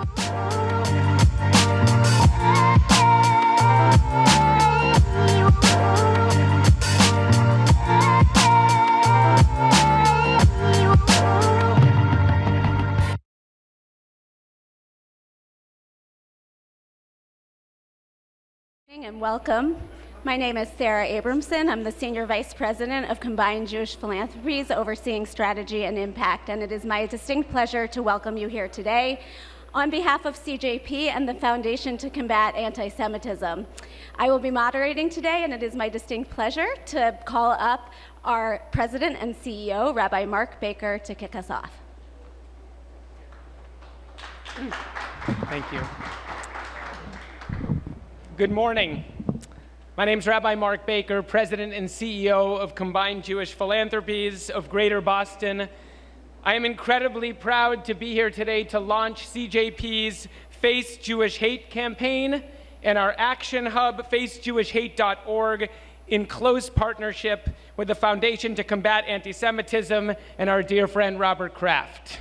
And welcome. My name is Sarah Abramson. I'm the Senior Vice President of Combined Jewish Philanthropies, overseeing strategy and impact, and it is my distinct pleasure to welcome you here today on behalf of CJP and the Foundation to Combat Antisemitism. I will be moderating today, and it is my distinct pleasure to call up our President and CEO, Rabbi Mark Baker, to kick us off. Thank you. Good morning. My name is Rabbi Mark Baker, President and CEO of Combined Jewish Philanthropies of Greater Boston. I am incredibly proud to be here today to launch CJP's Face Jewish Hate campaign and our action hub, facejewishhate.org, in close partnership with the Foundation to Combat Antisemitism and our dear friend Robert Kraft.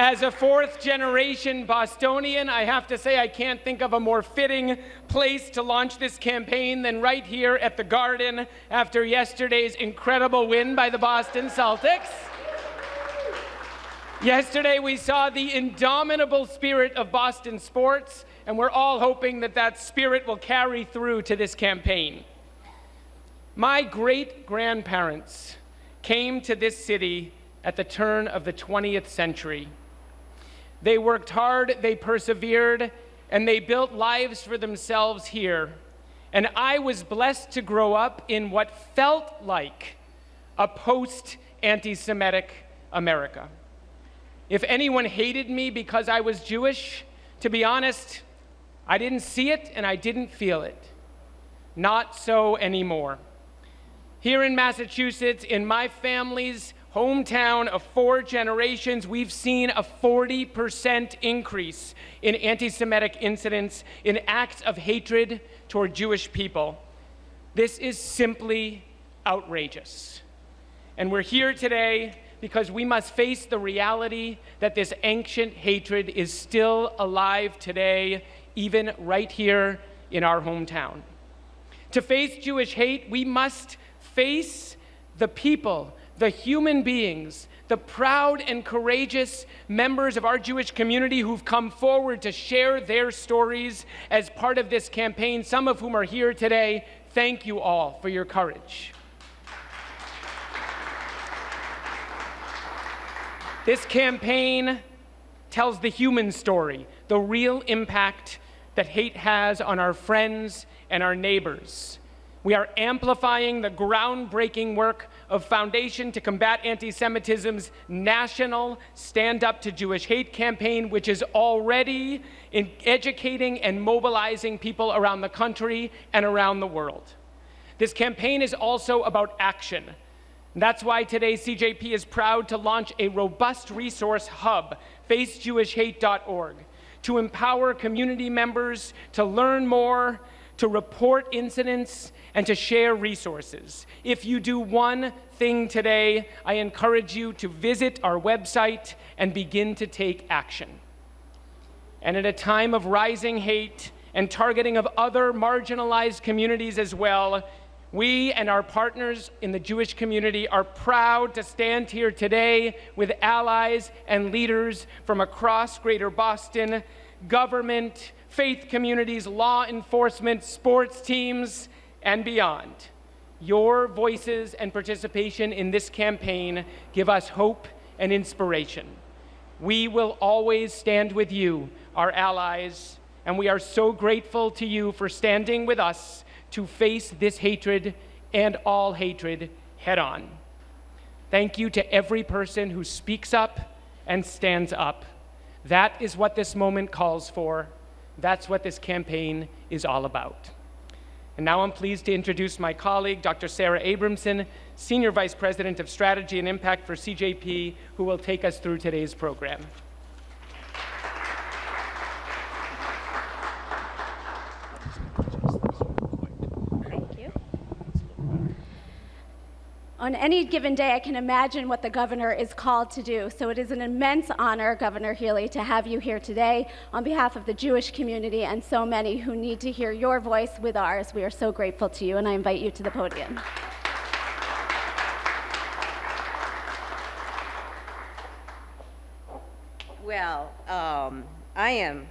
As a fourth-generation Bostonian, I have to say I can't think of a more fitting place to launch this campaign than right here at the Garden after yesterday's incredible win by the Boston Celtics. Yesterday, we saw the indomitable spirit of Boston sports, and we're all hoping that that spirit will carry through to this campaign. My great-grandparents came to this city at the turn of the 20th century. They worked hard, they persevered, and they built lives for themselves here. And I was blessed to grow up in what felt like a post-anti-Semitic America. If anyone hated me because I was Jewish, to be honest, I didn't see it and I didn't feel it. Not so anymore. Here in Massachusetts, in my family's hometown of 4 generations, we've seen a 40% increase in anti-Semitic incidents, in acts of hatred toward Jewish people. This is simply outrageous. And we're here today because we must face the reality that this ancient hatred is still alive today, even right here in our hometown. To face Jewish hate, we must face the people, the human beings, the proud and courageous members of our Jewish community who've come forward to share their stories as part of this campaign, some of whom are here today. Thank you all for your courage. This campaign tells the human story, the real impact that hate has on our friends and our neighbors. We are amplifying the groundbreaking work of Foundation to Combat Antisemitism's national Stand Up to Jewish Hate campaign, which is already educating and mobilizing people around the country and around the world. This campaign is also about action. That's why today CJP is proud to launch a robust resource hub, facejewishhate.org, to empower community members to learn more, to report incidents, and to share resources. If you do one thing today, I encourage you to visit our website and begin to take action. And at a time of rising hate and targeting of other marginalized communities as well, we and our partners in the Jewish community are proud to stand here today with allies and leaders from across Greater Boston, government, faith communities, law enforcement, sports teams, and beyond. Your voices and participation in this campaign give us hope and inspiration. We will always stand with you, our allies, and we are so grateful to you for standing with us to face this hatred and all hatred head on. Thank you to every person who speaks up and stands up. That is what this moment calls for. That's what this campaign is all about. And now I'm pleased to introduce my colleague, Dr. Sarah Abramson, Senior Vice President of Strategy and Impact for CJP, who will take us through today's program. Thank you. On any given day, I can imagine what the governor is called to do. So it is an immense honor, Governor Healey, to have you here today on behalf of the Jewish community and so many who need to hear your voice with ours. We are so grateful to you, and I invite you to the podium. Well, I am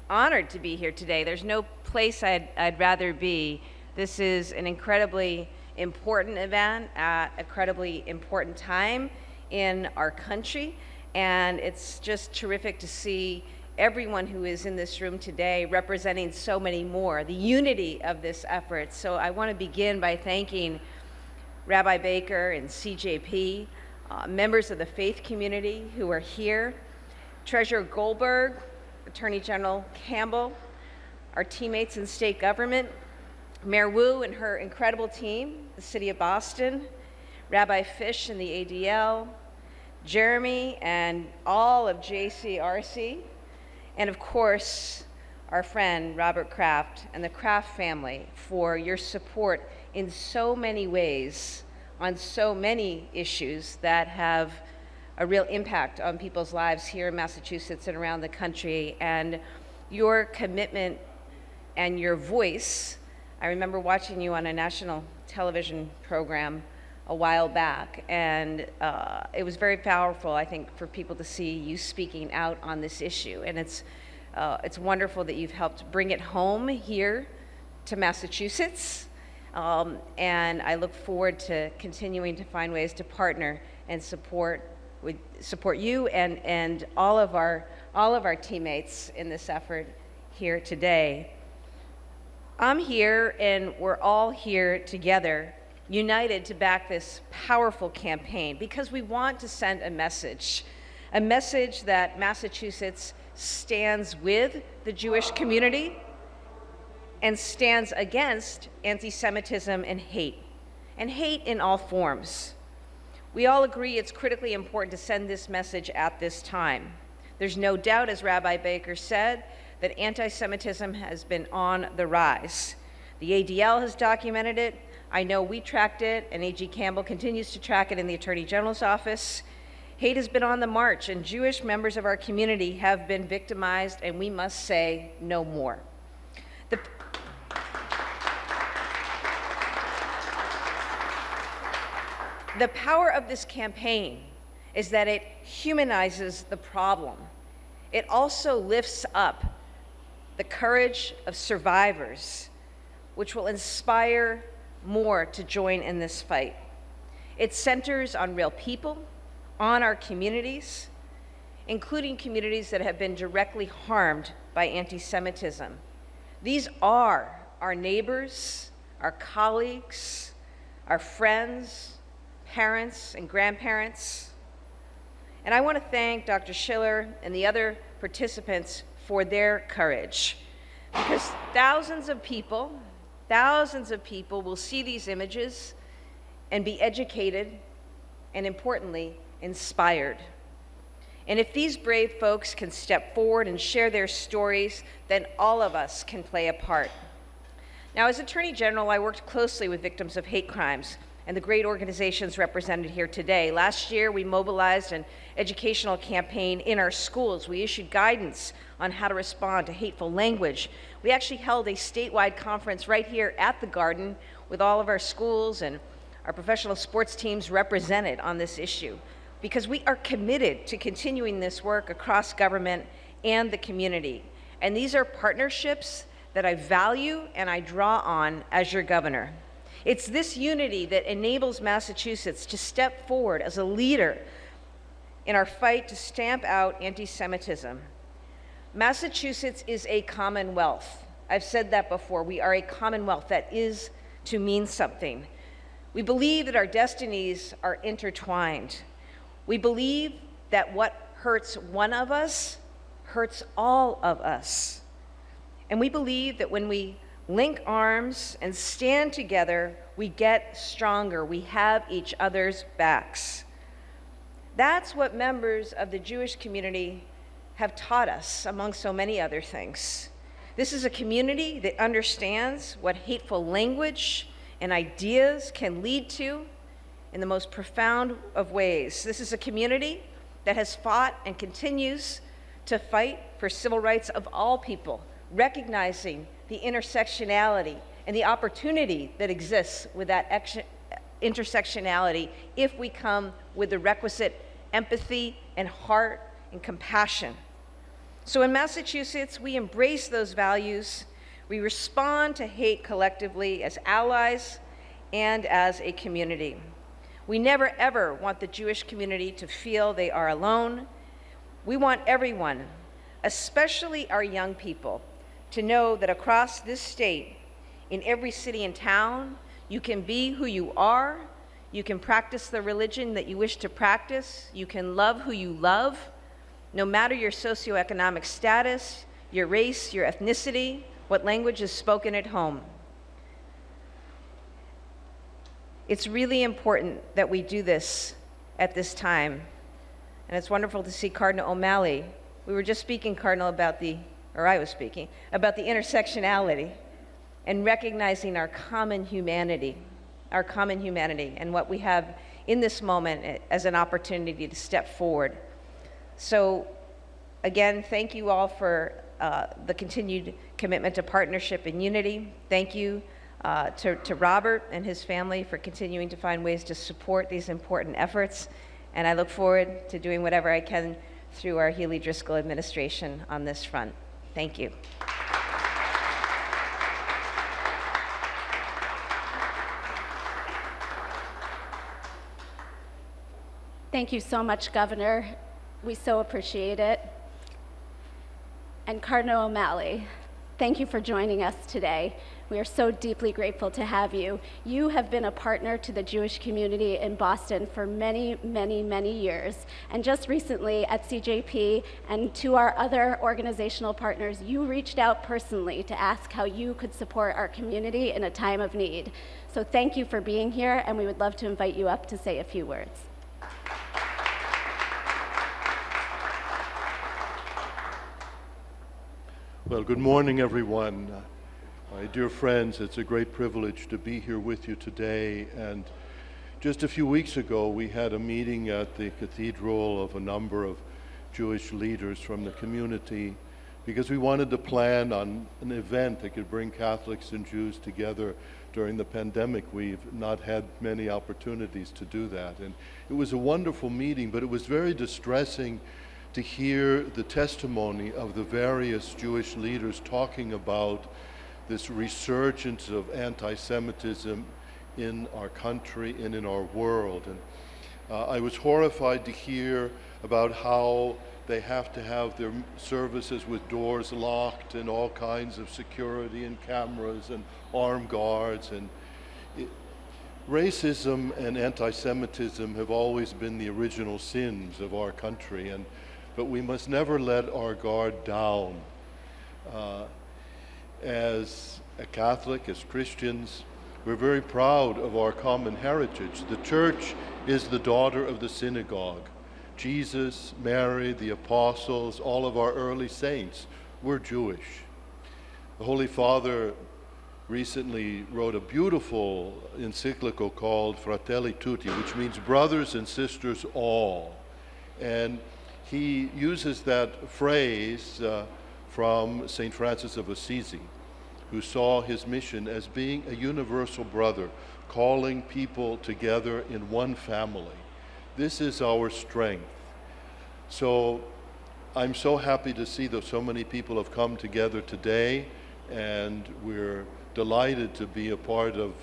honored to be here today. There's no place I'd rather be. This is an incredibly important event at an incredibly important time in our country, and it's just terrific to see everyone who is in this room today representing so many more, the unity of this effort. So I want to begin by thanking Rabbi Baker and CJP, members of the faith community who are here, Treasurer Goldberg, Attorney General Campbell, our teammates in state government, Mayor Wu and her incredible team, the City of Boston, Rabbi Fish and the ADL, Jeremy and all of JCRC, and of course, our friend Robert Kraft and the Kraft family for your support in so many ways on so many issues that have a real impact on people's lives here in Massachusetts and around the country. And your commitment and your voice, I remember watching you on a national television program a while back, and it was very powerful, I think, for people to see you speaking out on this issue. And it's wonderful that you've helped bring it home here to Massachusetts. And I look forward to continuing to find ways to partner and support you and all of our teammates in this effort here today. I'm here, and we're all here together, united to back this powerful campaign because we want to send a message that Massachusetts stands with the Jewish community and stands against anti-Semitism and hate in all forms. We all agree it's critically important to send this message at this time. There's no doubt, as Rabbi Baker said, that anti-Semitism has been on the rise. The ADL has documented it. I know we tracked it, and AG Campbell continues to track it in the Attorney General's office. Hate has been on the march, and Jewish members of our community have been victimized, and we must say no more. The power of this campaign is that it humanizes the problem. It also lifts up the courage of survivors, which will inspire more to join in this fight. It centers on real people, on our communities, including communities that have been directly harmed by anti-Semitism. These are our neighbors, our colleagues, our friends, parents and grandparents. And I want to thank Dr. Schiller and the other participants for their courage, because thousands of people will see these images and be educated and, importantly, inspired. And if these brave folks can step forward and share their stories, then all of us can play a part. Now, as Attorney General, I worked closely with victims of hate crimes and the great organizations represented here today. Last year, we mobilized an educational campaign in our schools. We issued guidance on how to respond to hateful language. We actually held a statewide conference right here at the Garden with all of our schools and our professional sports teams represented on this issue, because we are committed to continuing this work across government and the community. And these are partnerships that I value and I draw on as your governor. It's this unity that enables Massachusetts to step forward as a leader in our fight to stamp out anti-Semitism. Massachusetts is a commonwealth. I've said that before. We are a commonwealth. That is to mean something. We believe that our destinies are intertwined. We believe that what hurts one of us hurts all of us. And we believe that when we link arms and stand together, we get stronger. We have each other's backs. That's what members of the Jewish community have taught us, among so many other things. This is a community that understands what hateful language and ideas can lead to, in the most profound of ways. This is a community that has fought and continues to fight for civil rights of all people, recognizing the intersectionality and the opportunity that exists with that intersectionality if we come with the requisite empathy and heart and compassion. So in Massachusetts, we embrace those values. We respond to hate collectively as allies and as a community. We never, ever want the Jewish community to feel they are alone. We want everyone, especially our young people, to know that across this state, in every city and town, you can be who you are, you can practice the religion that you wish to practice, you can love who you love, no matter your socioeconomic status, your race, your ethnicity, what language is spoken at home. It's really important that we do this at this time. And it's wonderful to see Cardinal O'Malley. We were just speaking, Cardinal, I was speaking, about the intersectionality and recognizing our common humanity and what we have in this moment as an opportunity to step forward. So again, thank you all for the continued commitment to partnership and unity. Thank you to Robert and his family for continuing to find ways to support these important efforts. And I look forward to doing whatever I can through our Healey Driscoll administration on this front. Thank you. Thank you so much, Governor. We so appreciate it. And Cardinal O'Malley, thank you for joining us today. We are so deeply grateful to have you. You have been a partner to the Jewish community in Boston for many, many, many years. And just recently at CJP and to our other organizational partners, you reached out personally to ask how you could support our community in a time of need. So thank you for being here, and we would love to invite you up to say a few words. Well, good morning, everyone. My dear friends, it's a great privilege to be here with you today. And just a few weeks ago, we had a meeting at the cathedral of a number of Jewish leaders from the community because we wanted to plan on an event that could bring Catholics and Jews together during the pandemic. We've not had many opportunities to do that. And it was a wonderful meeting, but it was very distressing to hear the testimony of the various Jewish leaders talking about this resurgence of anti-Semitism in our country and in our world. And I was horrified to hear about how they have to have their services with doors locked and all kinds of security and cameras and armed guards. And racism and anti-Semitism have always been the original sins of our country, but we must never let our guard down. As a Catholic, as Christians, we're very proud of our common heritage. The Church is the daughter of the synagogue. Jesus, Mary, the apostles, all of our early saints were Jewish. The Holy Father recently wrote a beautiful encyclical called Fratelli Tutti, which means brothers and sisters all. And he uses that phrase from St. Francis of Assisi, who saw his mission as being a universal brother, calling people together in one family. This is our strength. So I'm so happy to see that so many people have come together today, and we're delighted to be a part of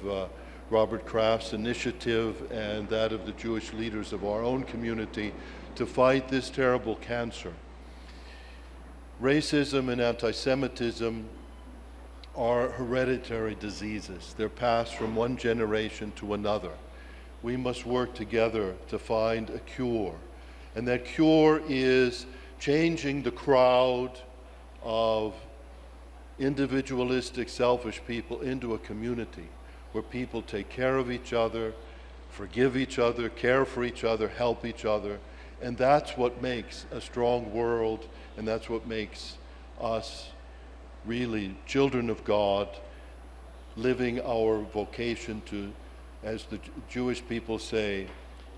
Robert Kraft's initiative and that of the Jewish leaders of our own community to fight this terrible cancer. Racism and anti-Semitism are hereditary diseases. They're passed from one generation to another. We must work together to find a cure. And that cure is changing the crowd of individualistic, selfish people into a community where people take care of each other, forgive each other, care for each other, help each other. And that's what makes a strong world, and that's what makes us really children of God, living our vocation to as the Jewish people say,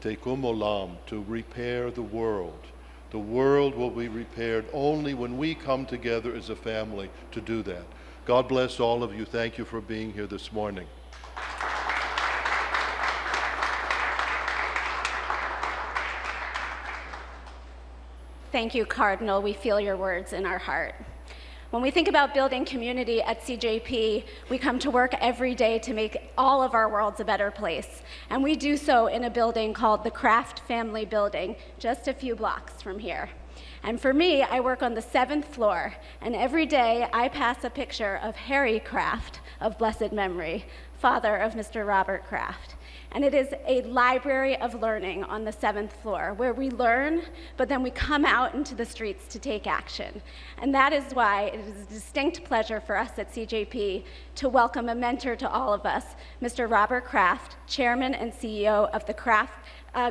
Tekum olam, to repair the world. The world will be repaired only when we come together as a family to do that. God bless all of you. Thank you for being here this morning. Thank you, Cardinal. We feel your words in our heart. When we think about building community at CJP, we come to work every day to make all of our worlds a better place. And we do so in a building called the Kraft Family Building, just a few blocks from here. And for me, I work on the 7th floor, and every day I pass a picture of Harry Kraft of blessed memory, father of Mr. Robert Kraft. And it is a library of learning on the 7th floor where we learn, but then we come out into the streets to take action. And that is why it is a distinct pleasure for us at CJP to welcome a mentor to all of us, Mr. Robert Kraft, Chairman and CEO of the Kraft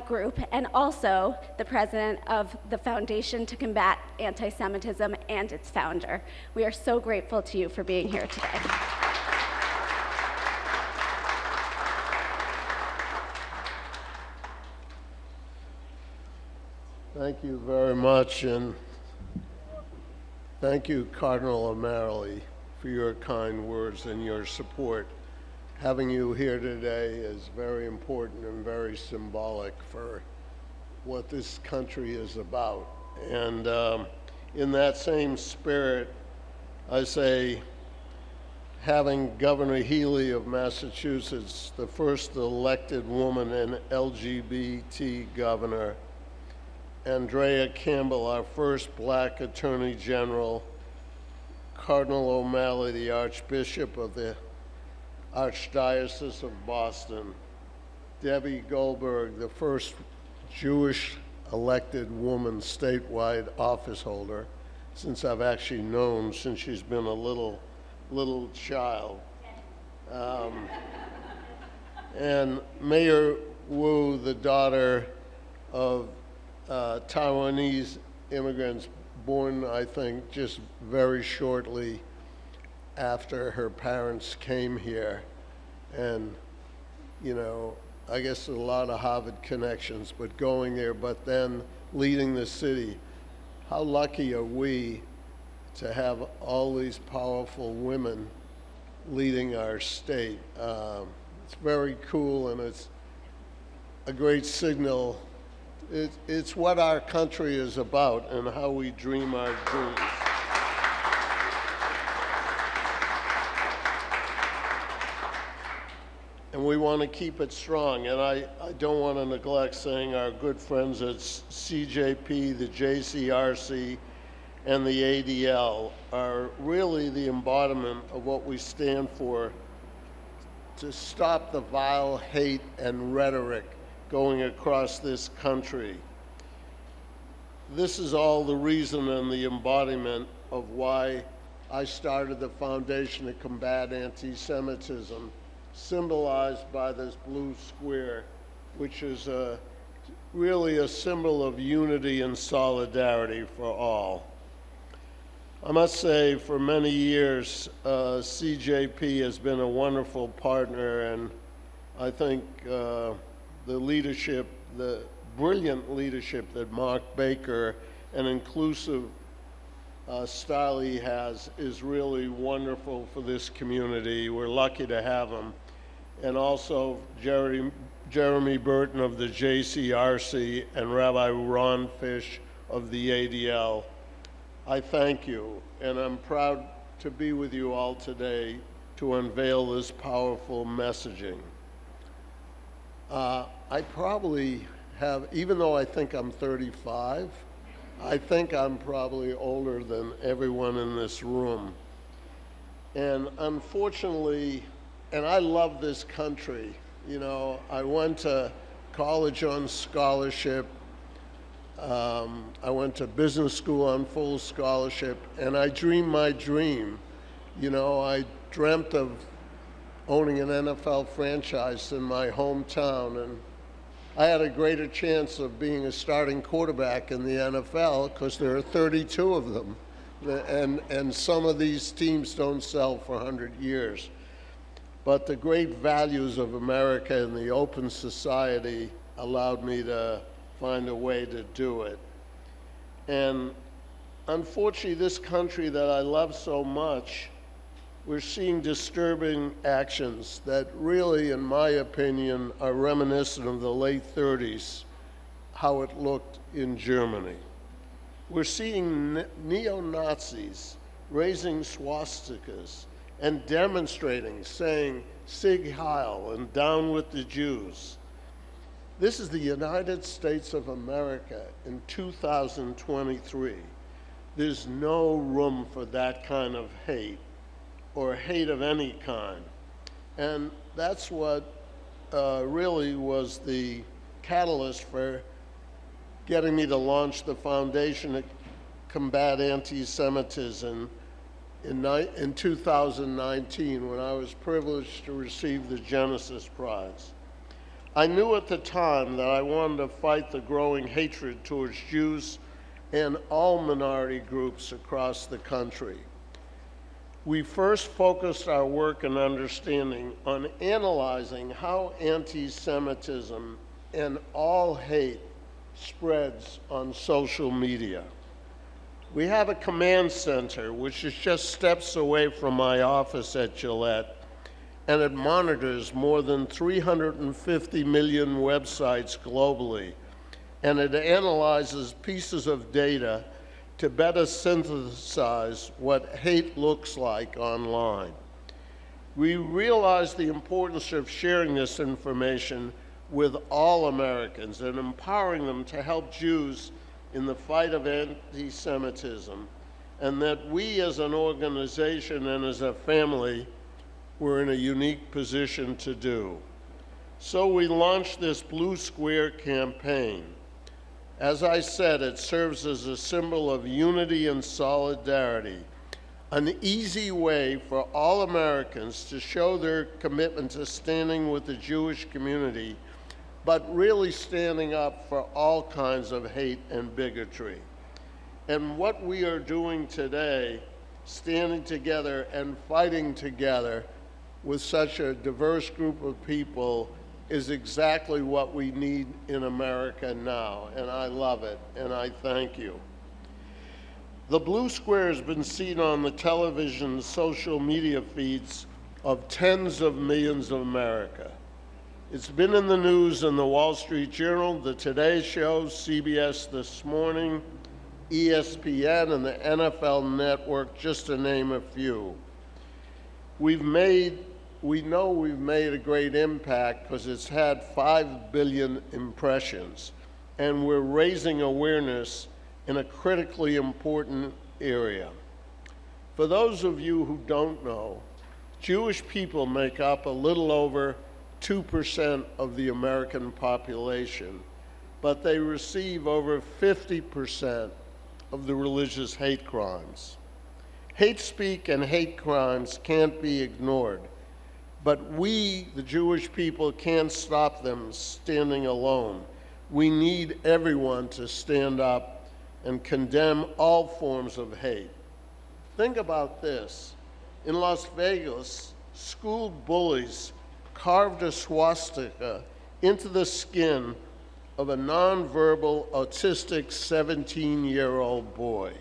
Group, and also the President of the Foundation to Combat Antisemitism and its founder. We are so grateful to you for being here today. Thank you very much, and thank you, Cardinal O'Malley, for your kind words and your support. Having you here today is very important and very symbolic for what this country is about. And in that same spirit, I say, having Governor Healey of Massachusetts, the first elected woman and LGBT governor, Andrea Campbell, our first black Attorney General, Cardinal O'Malley, the Archbishop of the Archdiocese of Boston, Debbie Goldberg, the first Jewish elected woman statewide office holder, since I've actually known since she's been a little child, and Mayor Wu, the daughter of Taiwanese immigrants born, I think, just very shortly after her parents came here. And, you know, I guess a lot of Harvard connections, but going there, but then leading the city. How lucky are we to have all these powerful women leading our state? It's very cool, and it's a great signal. It's what our country is about and how we dream our dreams. And we want to keep it strong. And I don't want to neglect saying our good friends at CJP, the JCRC, and the ADL are really the embodiment of what we stand for to stop the vile hate and rhetoric going across this country. This is all the reason and the embodiment of why I started the Foundation to Combat Anti-Semitism, symbolized by this blue square, which is really a symbol of unity and solidarity for all. I must say, for many years, CJP has been a wonderful partner, and I think the leadership, the brilliant leadership that Mark Baker, an inclusive style he has, is really wonderful for this community. We're lucky to have him. And also Jeremy Burton of the JCRC and Rabbi Ron Fish of the ADL. I thank you, and I'm proud to be with you all today to unveil this powerful messaging. I probably have, even though I think I'm 35, I think I'm probably older than everyone in this room. And unfortunately, and I love this country. You know, I went to college on scholarship. I went to business school on full scholarship, and I dreamed my dream. You know, I dreamt of owning an NFL franchise in my hometown, and I had a greater chance of being a starting quarterback in the NFL because there are 32 of them, and some of these teams don't sell for 100 years. but the great values of America and the open society allowed me to find a way to do it. And unfortunately, this country that I love so much, we're seeing disturbing actions that really, in my opinion, are reminiscent of the late 30s, how it looked in Germany. We're seeing neo-Nazis raising swastikas and demonstrating, saying, Sieg Heil and down with the Jews. This is the United States of America in 2023. There's no room for that kind of hate, or hate of any kind. And that's what really was the catalyst for getting me to launch the Foundation to Combat Anti-Semitism in 2019, when I was privileged to receive the Genesis Prize. I knew at the time that I wanted to fight the growing hatred towards Jews and all minority groups across the country. We first focused our work and understanding on analyzing how anti-Semitism and all hate spreads on social media. We have a command center, which is just steps away from my office at Gillette, and it monitors more than 350 million websites globally, and it analyzes pieces of data to better synthesize what hate looks like online. We realize the importance of sharing this information with all Americans and empowering them to help Jews in the fight of anti-Semitism, and that we as an organization and as a family were in a unique position to do. So we launched this Blue Square campaign. As I said, it serves as a symbol of unity and solidarity, an easy way for all Americans to show their commitment to standing with the Jewish community, but really standing up for all kinds of hate and bigotry. And what we are doing today, standing together and fighting together with such a diverse group of people, is exactly what we need in America now, and I love it, and I thank you. The Blue Square has been seen on the television and social media feeds of tens of millions of America. It's been in the news in the Wall Street Journal, the Today Show, CBS This Morning, ESPN, and the NFL Network, just to name a few. We know we've made a great impact because it's had 5 billion impressions, and we're raising awareness in a critically important area. For those of you who don't know, Jewish people make up a little over 2% of the American population, but they receive over 50% of the religious hate crimes. Hate speak and hate crimes can't be ignored, but we, the Jewish people, can't stop them standing alone. We need everyone to stand up and condemn all forms of hate. Think about this. In Las Vegas, school bullies carved a swastika into the skin of a nonverbal, autistic 17-year-old boy.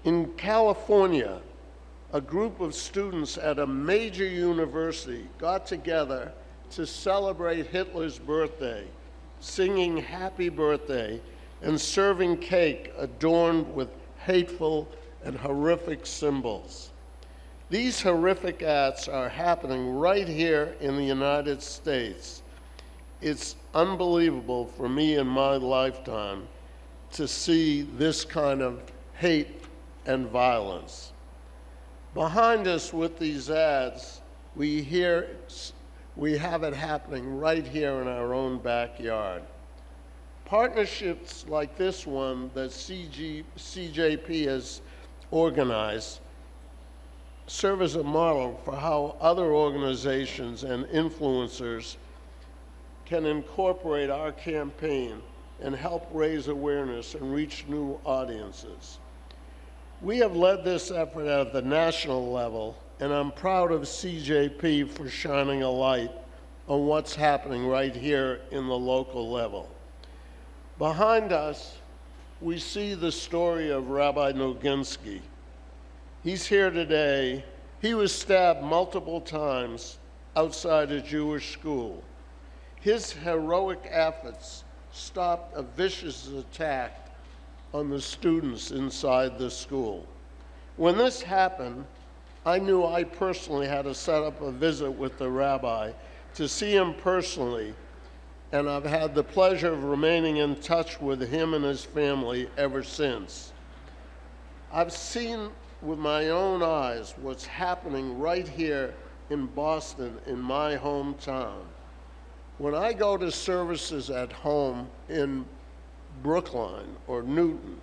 In California, a group of students at a major university got together to celebrate Hitler's birthday, singing happy birthday and serving cake adorned with hateful and horrific symbols. These horrific acts are happening right here in the United States. It's unbelievable for me in my lifetime to see this kind of hate and violence. Behind us with these ads, we have it happening right here in our own backyard. Partnerships like this one that CJP has organized serve as a model for how other organizations and influencers can incorporate our campaign and help raise awareness and reach new audiences. We have led this effort at the national level and I'm proud of CJP for shining a light on what's happening right here in the local level. Behind us, we see the story of Rabbi Noginsky. He's here today. He was stabbed multiple times outside a Jewish school. His heroic efforts stopped a vicious attack on the students inside the school. When this happened, I knew I personally had to set up a visit with the rabbi to see him personally, and I've had the pleasure of remaining in touch with him and his family ever since. I've seen with my own eyes what's happening right here in Boston, in my hometown. When I go to services at home in Brookline or Newton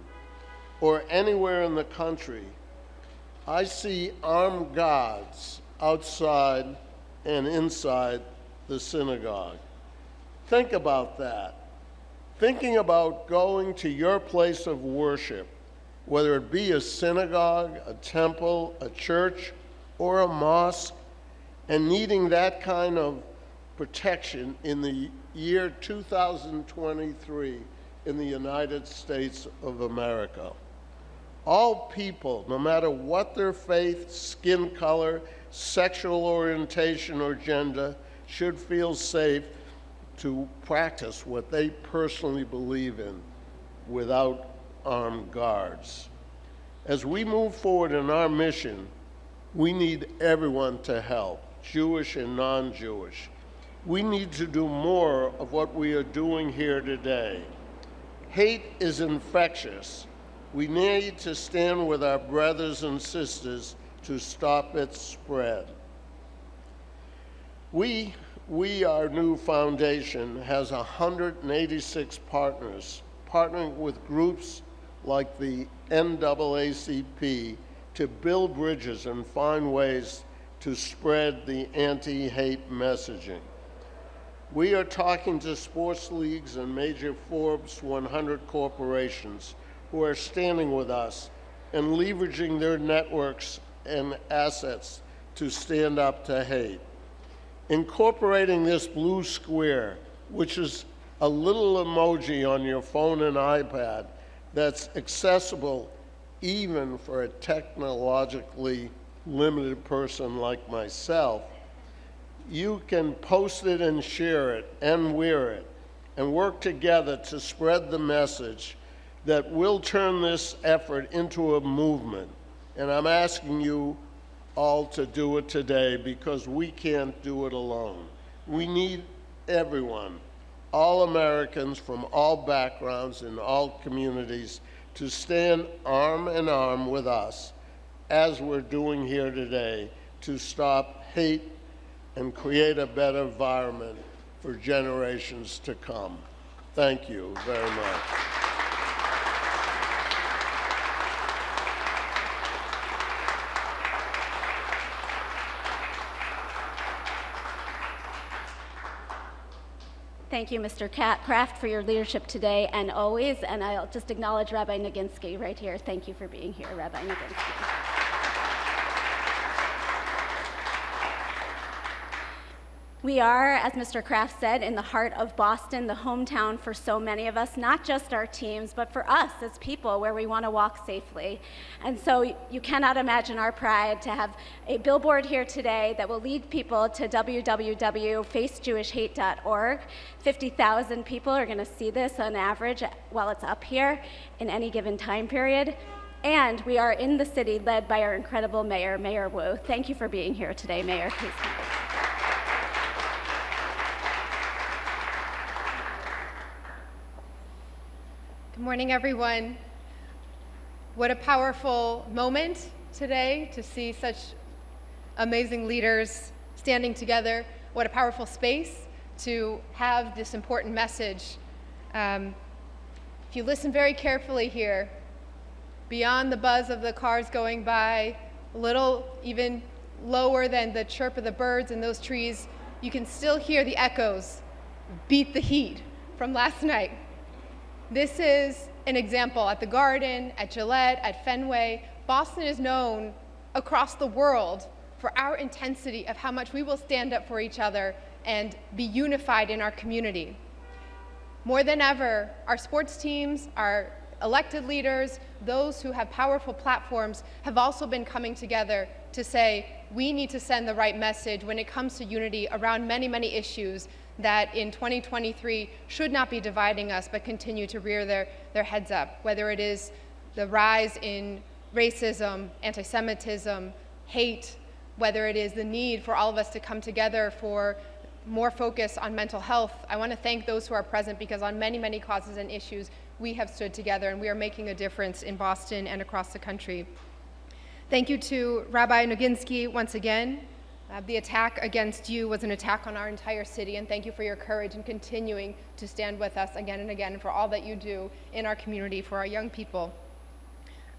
or anywhere in the country, I see armed guards outside and inside the synagogue. Think about that. Thinking about going to your place of worship, whether it be a synagogue, a temple, a church, or a mosque, and needing that kind of protection in the year 2023 in the United States of America. All people, no matter what their faith, skin color, sexual orientation, or gender, should feel safe to practice what they personally believe in without armed guards. As we move forward in our mission, we need everyone to help, Jewish and non-Jewish. We need to do more of what we are doing here today. Hate is infectious. We need to stand with our brothers and sisters to stop its spread. Our new foundation, has 186 partners, partnering with groups like the NAACP to build bridges and find ways to spread the anti-hate messaging. We are talking to sports leagues and major Forbes 100 corporations who are standing with us and leveraging their networks and assets to stand up to hate. Incorporating this blue square, which is a little emoji on your phone and iPad that's accessible even for a technologically limited person like myself, you can post it and share it and wear it and work together to spread the message that will turn this effort into a movement. And I'm asking you all to do it today because we can't do it alone. We need everyone, all Americans from all backgrounds and all communities, to stand arm in arm with us, as we're doing here today, to stop hate and create a better environment for generations to come. Thank you very much. Thank you, Mr. Kraft, for your leadership today and always. And I'll just acknowledge Rabbi Noginsky right here. Thank you for being here, Rabbi Noginsky. We are, as Mr. Kraft said, in the heart of Boston, the hometown for so many of us, not just our teams, but for us as people, where we want to walk safely. And so you cannot imagine our pride to have a billboard here today that will lead people to www.facejewishhate.org. 50,000 people are going to see this on average while it's up here in any given time period. And we are in the city led by our incredible mayor, Mayor Wu. Thank you for being here today, Mayor. Please come. Good morning, everyone. What a powerful moment today to see such amazing leaders standing together. What a powerful space to have this important message. If you listen very carefully here, beyond the buzz of the cars going by, a little even lower than the chirp of the birds in those trees, you can still hear the echoes, Beat the Heat, from last night. This is an example at the Garden, at Gillette, at Fenway. Boston is known across the world for our intensity of how much we will stand up for each other and be unified in our community. More than ever, our sports teams, our elected leaders, those who have powerful platforms have also been coming together to say we need to send the right message when it comes to unity around many, many issues that in 2023 should not be dividing us but continue to rear their heads up, whether it is the rise in racism, anti-Semitism, hate, whether it is the need for all of us to come together for more focus on mental health. I want to thank those who are present because on many, many causes and issues, we have stood together and we are making a difference in Boston and across the country. Thank you to Rabbi Noginsky once again. The attack against you was an attack on our entire city, and thank you for your courage and continuing to stand with us again and again for all that you do in our community for our young people.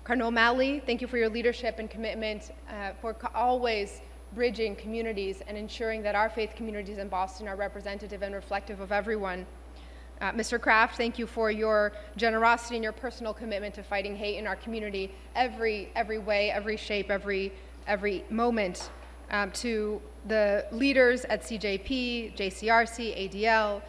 Cardinal O'Malley, thank you for your leadership and commitment for always bridging communities and ensuring that our faith communities in Boston are representative and reflective of everyone. Mr. Kraft, thank you for your generosity and your personal commitment to fighting hate in our community every way, every shape, every moment. To the leaders at CJP, JCRC, ADL,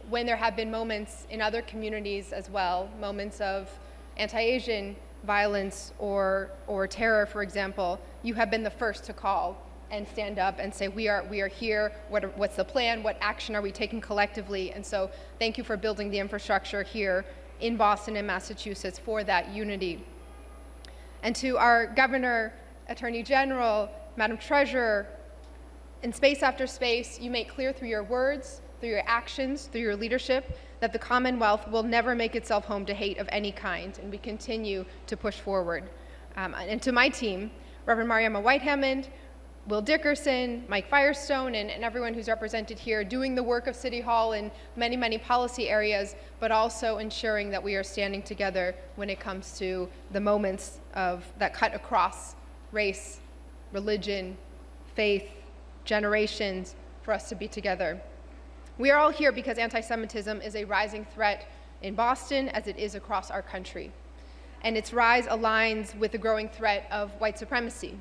when there have been moments in other communities as well, moments of anti-Asian violence or terror, for example, you have been the first to call and stand up and say, we are here, what's the plan, what action are we taking collectively? And so thank you for building the infrastructure here in Boston and Massachusetts for that unity. And to our Governor, Attorney General, Madam Treasurer, in space after space, you make clear through your words, through your actions, through your leadership, that the Commonwealth will never make itself home to hate of any kind, and we continue to push forward. And to my team, Reverend Mariama White-Hammond, Will Dickerson, Mike Firestone, and everyone who's represented here, doing the work of City Hall in many, many policy areas, but also ensuring that we are standing together when it comes to the moments that cut across race, religion, faith, generations, for us to be together. We are all here because anti-Semitism is a rising threat in Boston as it is across our country. And its rise aligns with the growing threat of white supremacy,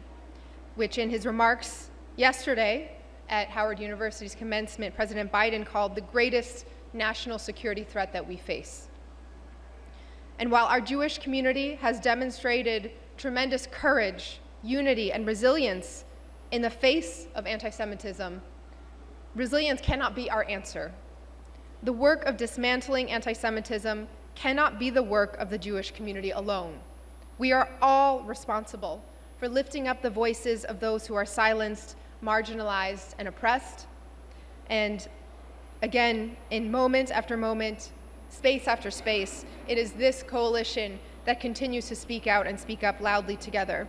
which in his remarks yesterday at Howard University's commencement, President Biden called the greatest national security threat that we face. And while our Jewish community has demonstrated tremendous courage, unity, and resilience in the face of anti-Semitism, resilience cannot be our answer. The work of dismantling anti-Semitism cannot be the work of the Jewish community alone. We are all responsible for lifting up the voices of those who are silenced, marginalized, and oppressed. And again, in moment after moment, space after space, it is this coalition that continues to speak out and speak up loudly together.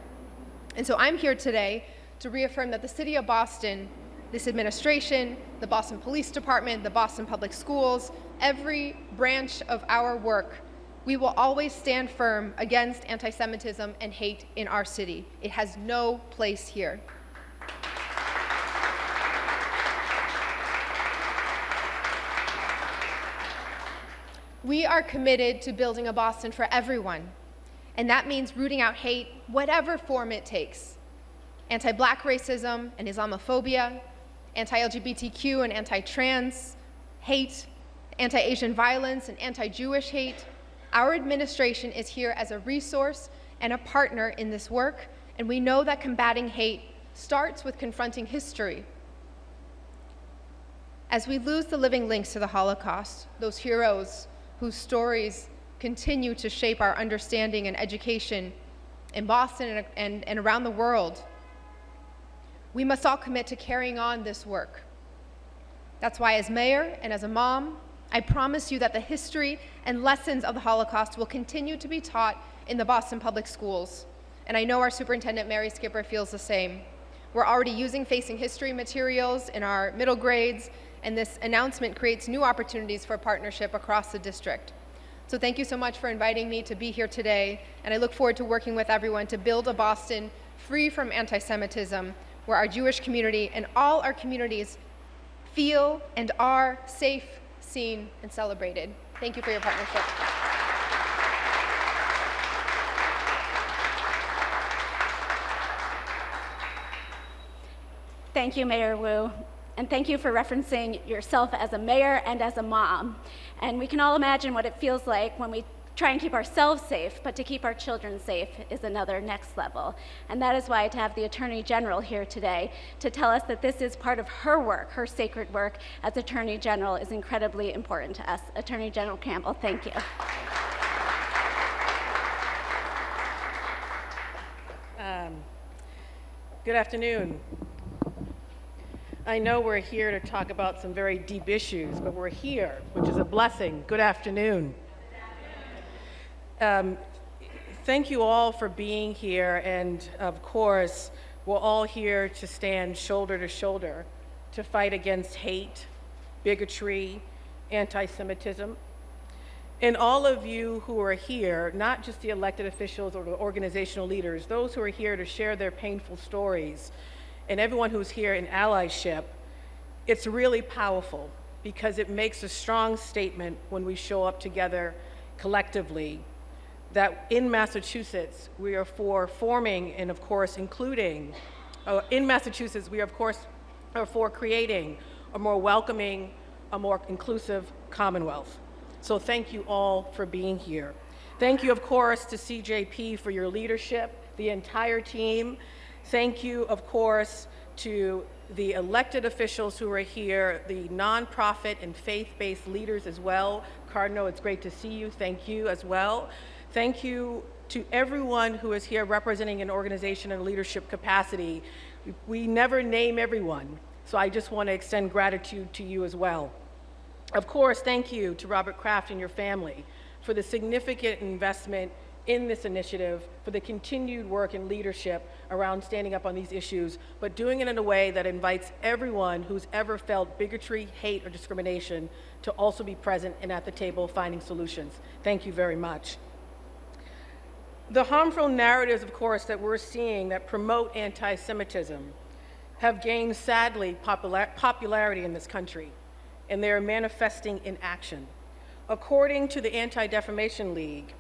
And so I'm here today to reaffirm that the City of Boston, this administration, the Boston Police Department, the Boston Public Schools, every branch of our work, we will always stand firm against anti-Semitism and hate in our city. It has no place here. We are committed to building a Boston for everyone, and that means rooting out hate, whatever form it takes. Anti-Black racism and Islamophobia, anti-LGBTQ and anti-trans hate, anti-Asian violence and anti-Jewish hate. Our administration is here as a resource and a partner in this work, and we know that combating hate starts with confronting history. As we lose the living links to the Holocaust, those heroes whose stories continue to shape our understanding and education in Boston and around the world, we must all commit to carrying on this work. That's why as mayor and as a mom, I promise you that the history and lessons of the Holocaust will continue to be taught in the Boston Public Schools. And I know our superintendent, Mary Skipper, feels the same. We're already using Facing History materials in our middle grades, and this announcement creates new opportunities for partnership across the district. So thank you so much for inviting me to be here today, and I look forward to working with everyone to build a Boston free from anti-Semitism, where our Jewish community and all our communities feel and are safe, seen, and celebrated. Thank you for your partnership. thank you, Mayor Wu. And thank you for referencing yourself as a mayor and as a mom. And we can all imagine what it feels like when we try and keep ourselves safe, but to keep our children safe is another next level. And that is why to have the Attorney General here today to tell us that this is part of her work, her sacred work as Attorney General, is incredibly important to us. Attorney General Campbell, thank you. Good afternoon. I know we're here to talk about some very deep issues, but we're here, which is a blessing. Good afternoon. Thank you all for being here, and of course, we're all here to stand shoulder to shoulder to fight against hate, bigotry, anti-Semitism. And all of you who are here, not just the elected officials or the organizational leaders, those who are here to share their painful stories, and everyone who's here in allyship, it's really powerful because it makes a strong statement when we show up together collectively that in Massachusetts, we are for forming and of course including, in Massachusetts, we of course are for creating a more welcoming, a more inclusive Commonwealth. So thank you all for being here. Thank you, of course, to CJP for your leadership, the entire team. Thank you, of course, to the elected officials who are here, the nonprofit and faith-based leaders as well. Cardinal, it's great to see you. Thank you as well. Thank you to everyone who is here representing an organization in a leadership capacity. We never name everyone, so I just want to extend gratitude to you as well. Of course, thank you to Robert Kraft and your family for the significant investment in this initiative, for the continued work and leadership around standing up on these issues, but doing it in a way that invites everyone who's ever felt bigotry, hate, or discrimination to also be present and at the table finding solutions. Thank you very much. The harmful narratives, of course, that we're seeing that promote anti-Semitism have gained, sadly, popularity in this country, and they are manifesting in action. According to the Anti-Defamation League,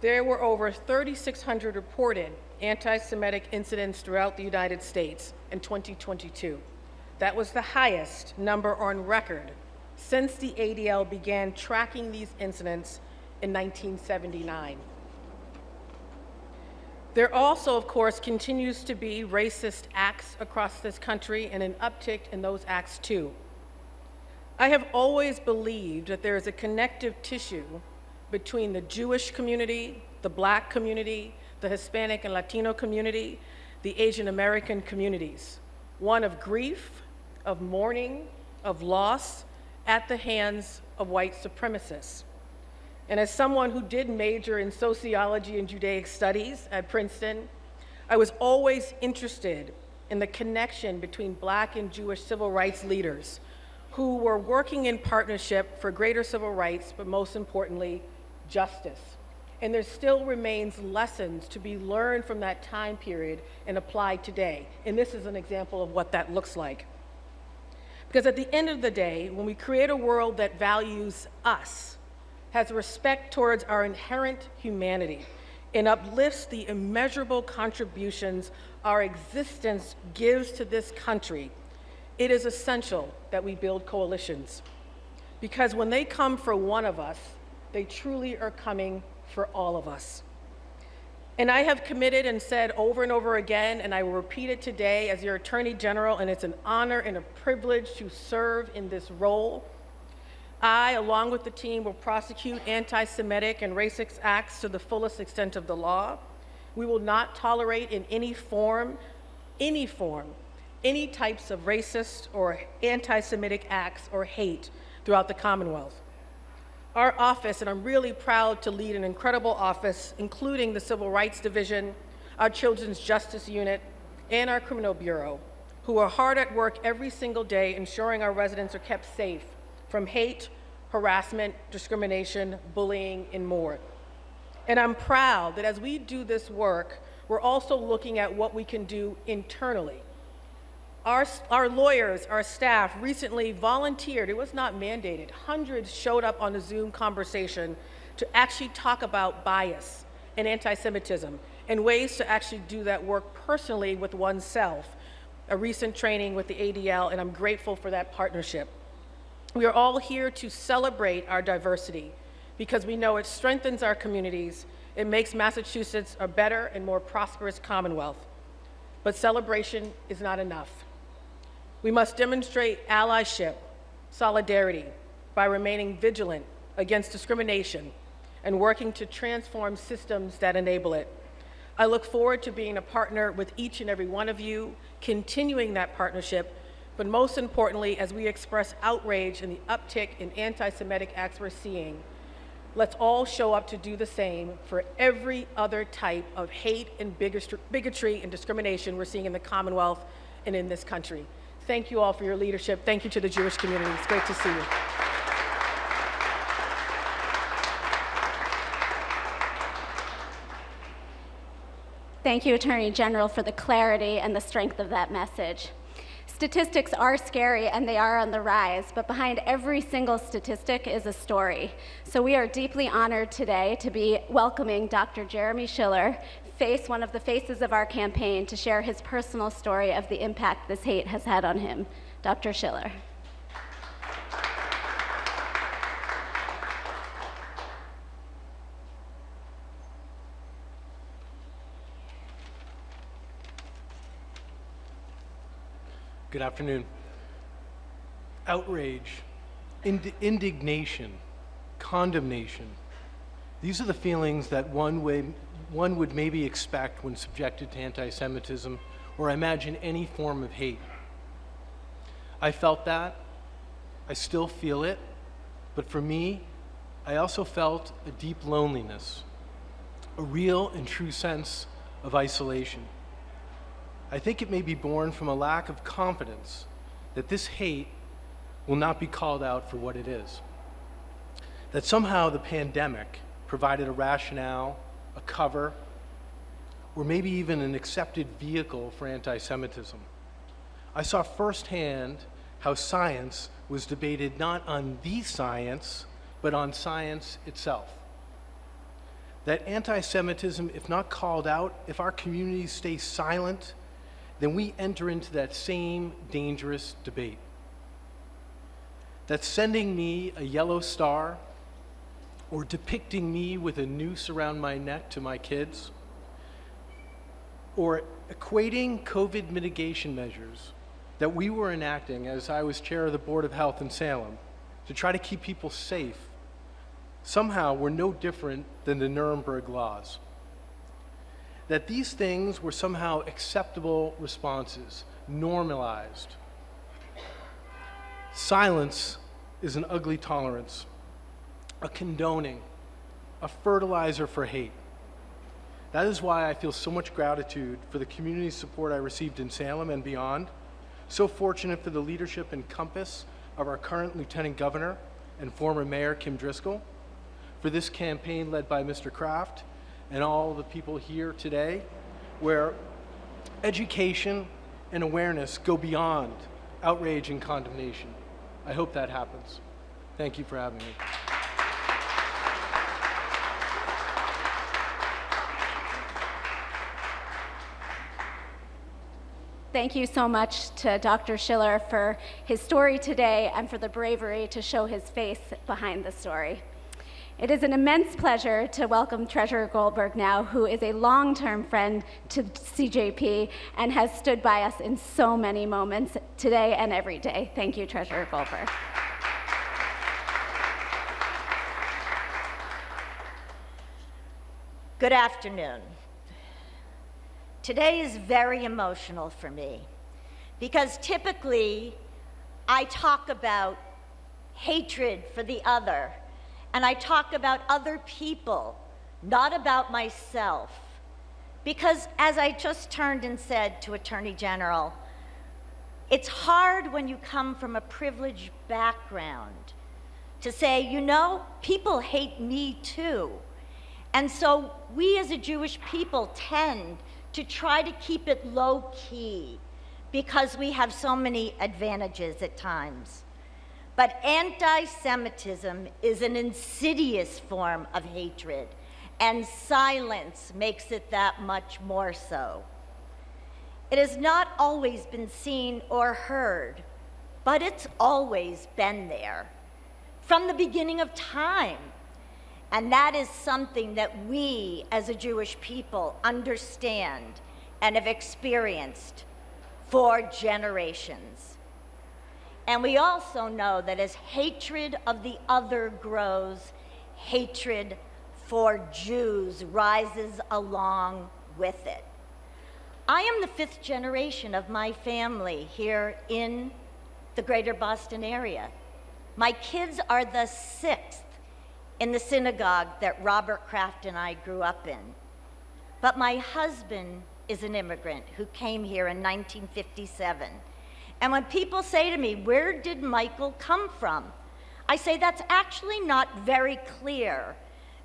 there were over 3,600 reported anti-Semitic incidents throughout the United States in 2022. That was the highest number on record since the ADL began tracking these incidents in 1979. There also, of course, continues to be racist acts across this country and an uptick in those acts too. I have always believed that there is a connective tissue between the Jewish community, the Black community, the Hispanic and Latino community, the Asian American communities, one of grief, of mourning, of loss at the hands of white supremacists. And as someone who did major in sociology and Judaic studies at Princeton, I was always interested in the connection between Black and Jewish civil rights leaders who were working in partnership for greater civil rights, but most importantly, justice. And there still remains lessons to be learned from that time period and applied today. And this is an example of what that looks like. Because at the end of the day, when we create a world that values us, has respect towards our inherent humanity, and uplifts the immeasurable contributions our existence gives to this country, it is essential that we build coalitions. Because when they come for one of us, they truly are coming for all of us. And I have committed and said over and over again, and I will repeat it today as your Attorney General, and it's an honor and a privilege to serve in this role. I, along with the team, will prosecute anti-Semitic and racist acts to the fullest extent of the law. We will not tolerate in any form, any types of racist or anti-Semitic acts or hate throughout the Commonwealth. Our office, and I'm really proud to lead an incredible office, including the Civil Rights Division, our Children's Justice Unit, and our Criminal Bureau, who are hard at work every single day ensuring our residents are kept safe from hate, harassment, discrimination, bullying, and more. And I'm proud that as we do this work, we're also looking at what we can do internally. Our lawyers, our staff recently volunteered, it was not mandated, hundreds showed up on a Zoom conversation to actually talk about bias and anti-Semitism and ways to actually do that work personally with oneself a recent training with the ADL, and I'm grateful for that partnership. We are all here to celebrate our diversity because we know it strengthens our communities, it makes Massachusetts a better and more prosperous Commonwealth. But celebration is not enough. We must demonstrate allyship, solidarity, by remaining vigilant against discrimination and working to transform systems that enable it. I look forward to being a partner with each and every one of you, continuing that partnership, but most importantly, as we express outrage in the uptick in anti-Semitic acts we're seeing, let's all show up to do the same for every other type of hate and bigotry and discrimination we're seeing in the Commonwealth and in this country. Thank you all for your leadership. Thank you to the Jewish community. It's great to see you. Thank you, Attorney General, for the clarity and the strength of that message. Statistics are scary and they are on the rise, but behind every single statistic is a story. So we are deeply honored today to be welcoming Dr. Jeremy Schiller, one of the faces of our campaign, to share his personal story of the impact this hate has had on him. Dr. Schiller. Good afternoon. Outrage, indignation, condemnation. These are the feelings that one would maybe expect when subjected to anti-Semitism, or I imagine any form of hate. I felt that. I still feel it. But for me, I also felt a deep loneliness, a real and true sense of isolation. I think it may be born from a lack of confidence that this hate will not be called out for what it is. That somehow the pandemic provided a rationale, a cover, or maybe even an accepted vehicle for anti-Semitism. I saw firsthand how science was debated not on the science, but on science itself. That anti-Semitism, if not called out, if our communities stay silent, then we enter into that same dangerous debate. That sending me a yellow star or depicting me with a noose around my neck to my kids, or equating COVID mitigation measures that we were enacting as I was chair of the Board of Health in Salem to try to keep people safe, somehow were no different than the Nuremberg laws. That these things were somehow acceptable responses, normalized. Silence is an ugly tolerance, a condoning, a fertilizer for hate. That is why I feel so much gratitude for the community support I received in Salem and beyond. So fortunate for the leadership and compass of our current Lieutenant Governor and former Mayor Kim Driscoll, for this campaign led by Mr. Kraft, and all the people here today, where education and awareness go beyond outrage and condemnation. I hope that happens. Thank you for having me. Thank you so much to Dr. Schiller for his story today and for the bravery to show his face behind the story. It is an immense pleasure to welcome Treasurer Goldberg now, who is a long-term friend to CJP and has stood by us in so many moments today and every day. Thank you, Treasurer Goldberg. Good afternoon. Today is very emotional for me because typically I talk about hatred for the other, and I talk about other people, not about myself. Because as I just turned and said to Attorney General, it's hard when you come from a privileged background to say, you know, people hate me too. And so we as a Jewish people tend to try to keep it low key because we have so many advantages at times. But anti-Semitism is an insidious form of hatred, and silence makes it that much more so. It has not always been seen or heard, but it's always been there from the beginning of time. And that is something that we as a Jewish people understand and have experienced for generations. And we also know that as hatred of the other grows, hatred for Jews rises along with it. I am the 5th generation of my family here in the greater Boston area. My kids are the 6th in the synagogue that Robert Kraft and I grew up in. But my husband is an immigrant who came here in 1957. And when people say to me, where did Michael come from? I say that's actually not very clear,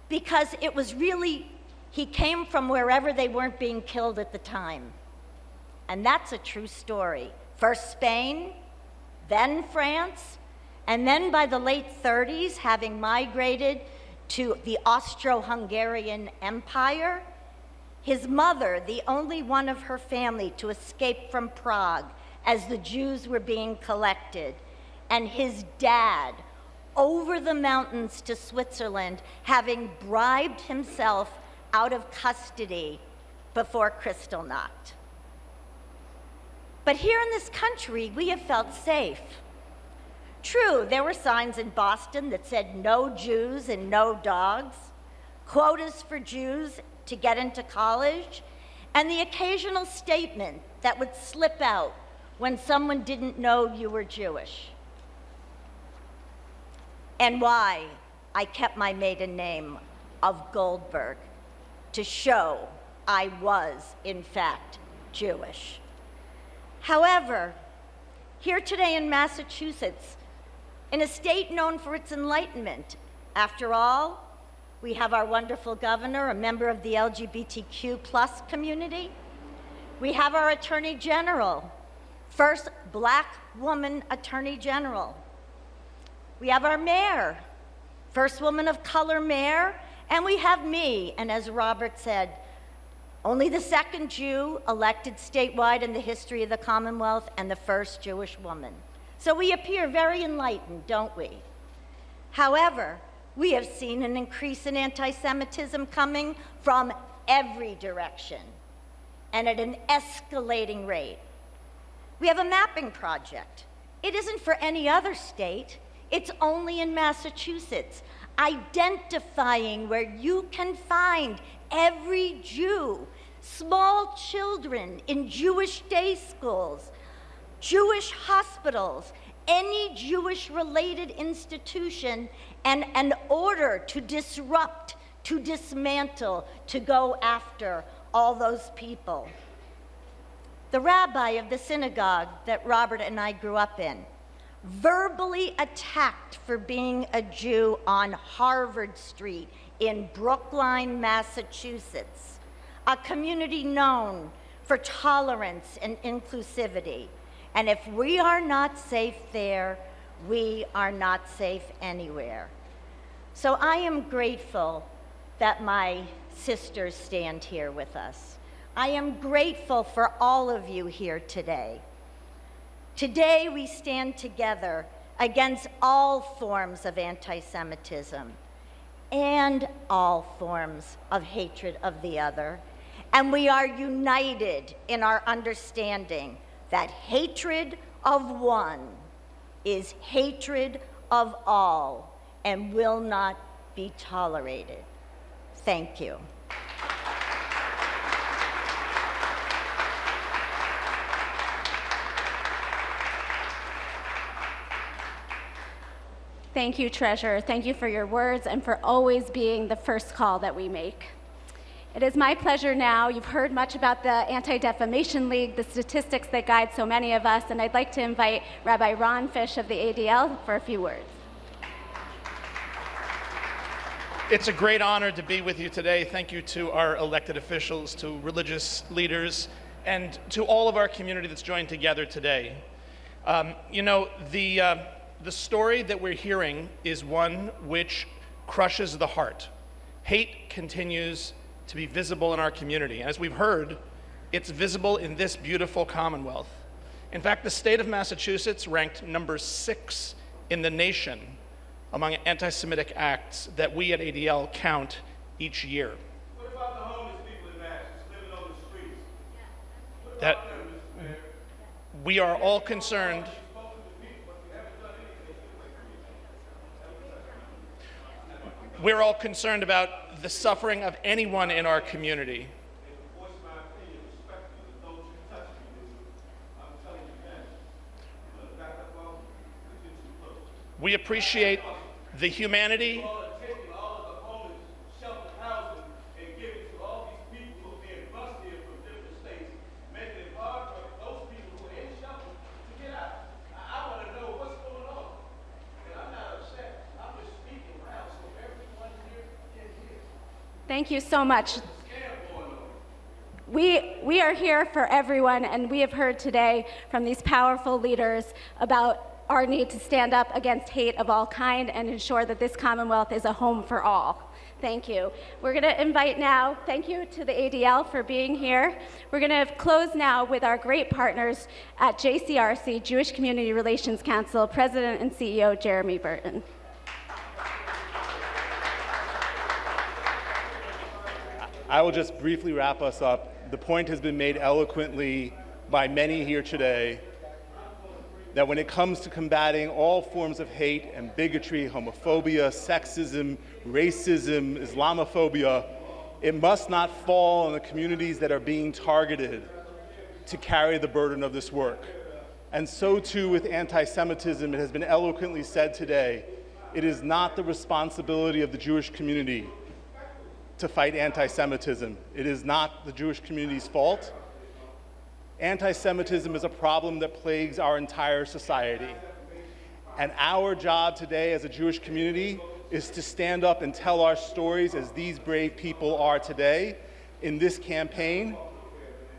because it was really, he came from wherever they weren't being killed at the time. And that's a true story. First Spain, then France, and then by the late 30s, having migrated to the Austro-Hungarian Empire, his mother, the only one of her family to escape from Prague as the Jews were being collected, and his dad over the mountains to Switzerland, having bribed himself out of custody before Kristallnacht. But here in this country, we have felt safe. True, there were signs in Boston that said no Jews and no dogs, quotas for Jews to get into college, and the occasional statement that would slip out when someone didn't know you were Jewish. And why I kept my maiden name of Goldberg, to show I was, in fact, Jewish. However, here today in Massachusetts, in a state known for its enlightenment, after all, we have our wonderful governor, a member of the LGBTQ+ community. We have our Attorney General, first Black woman Attorney General. We have our mayor, first woman of color mayor, and we have me, and as Robert said, only the 2nd Jew elected statewide in the history of the Commonwealth and the first Jewish woman. So we appear very enlightened, don't we? However, we have seen an increase in anti-Semitism coming from every direction and at an escalating rate. We have a mapping project. It isn't for any other state. It's only in Massachusetts, identifying where you can find every Jew, small children in Jewish day schools, Jewish hospitals, any Jewish-related institution, and an order to disrupt, to dismantle, to go after all those people. The rabbi of the synagogue that Robert and I grew up in, verbally attacked for being a Jew on Harvard Street in Brookline, Massachusetts, a community known for tolerance and inclusivity. And if we are not safe there, we are not safe anywhere. So I am grateful that my sisters stand here with us. I am grateful for all of you here today. Today we stand together against all forms of anti-Semitism and all forms of hatred of the other. And we are united in our understanding that hatred of one is hatred of all and will not be tolerated. Thank you. Thank you, Treasurer. Thank you for your words and for always being the first call that we make. It is my pleasure now. You've heard much about the Anti-Defamation League, the statistics that guide so many of us, and I'd like to invite Rabbi Ron Fish of the ADL for a few words. It's a great honor to be with you today. Thank you to our elected officials, to religious leaders, and to all of our community that's joined together today. The story that we're hearing is one which crushes the heart. Hate continues to be visible in our community. As we've heard, It's visible in this beautiful Commonwealth. In fact, the state of Massachusetts ranked number 6 in the nation among anti-Semitic acts that we at ADL count each year. What about the homeless people in Massachusetts living on the streets? What That about them, Mr. Mayor? we are all concerned. We're all concerned about the suffering of anyone in our community. We appreciate the humanity. Thank you so much. We are here for everyone, and we have heard today from these powerful leaders about our need to stand up against hate of all kind and ensure that this Commonwealth is a home for all. Thank you. We're going to invite now, thank you to the ADL for being here. We're going to close now with our great partners at JCRC, Jewish Community Relations Council, President and CEO Jeremy Burton. I will just briefly wrap us up. The point has been made eloquently by many here today that when it comes to combating all forms of hate and bigotry, homophobia, sexism, racism, Islamophobia, it must not fall on the communities that are being targeted to carry the burden of this work. And so too with anti-Semitism. It has been eloquently said today, it is not the responsibility of the Jewish community to fight anti-Semitism. It is not the Jewish community's fault. Anti-Semitism is a problem that plagues our entire society. And our job today as a Jewish community is to stand up and tell our stories as these brave people are today in this campaign.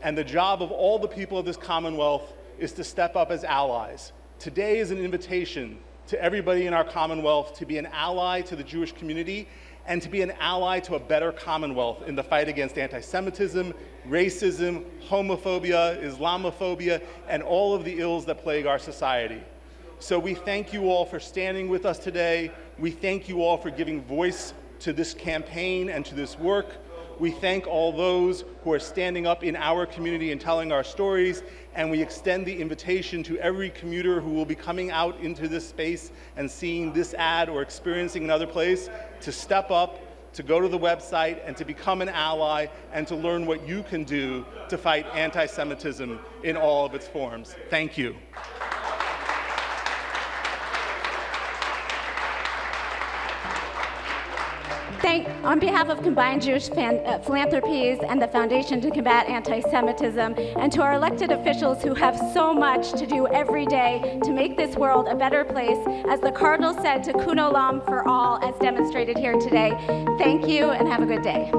And the job of all the people of this Commonwealth is to step up as allies. Today is an invitation to everybody in our Commonwealth to be an ally to the Jewish community and to be an ally to a better Commonwealth in the fight against anti-Semitism, racism, homophobia, Islamophobia, and all of the ills that plague our society. So we thank you all for standing with us today. We thank you all for giving voice to this campaign and to this work. We thank all those who are standing up in our community and telling our stories, and we extend the invitation to every commuter who will be coming out into this space and seeing this ad or experiencing another place to step up, to go to the website, and to become an ally, and to learn what you can do to fight anti-Semitism in all of its forms. Thank you. On behalf of Combined Jewish Philanthropies and the Foundation to Combat Anti-Semitism, and to our elected officials who have so much to do every day to make this world a better place, as the Cardinal said, tikkun olam for all, as demonstrated here today, thank you and have a good day.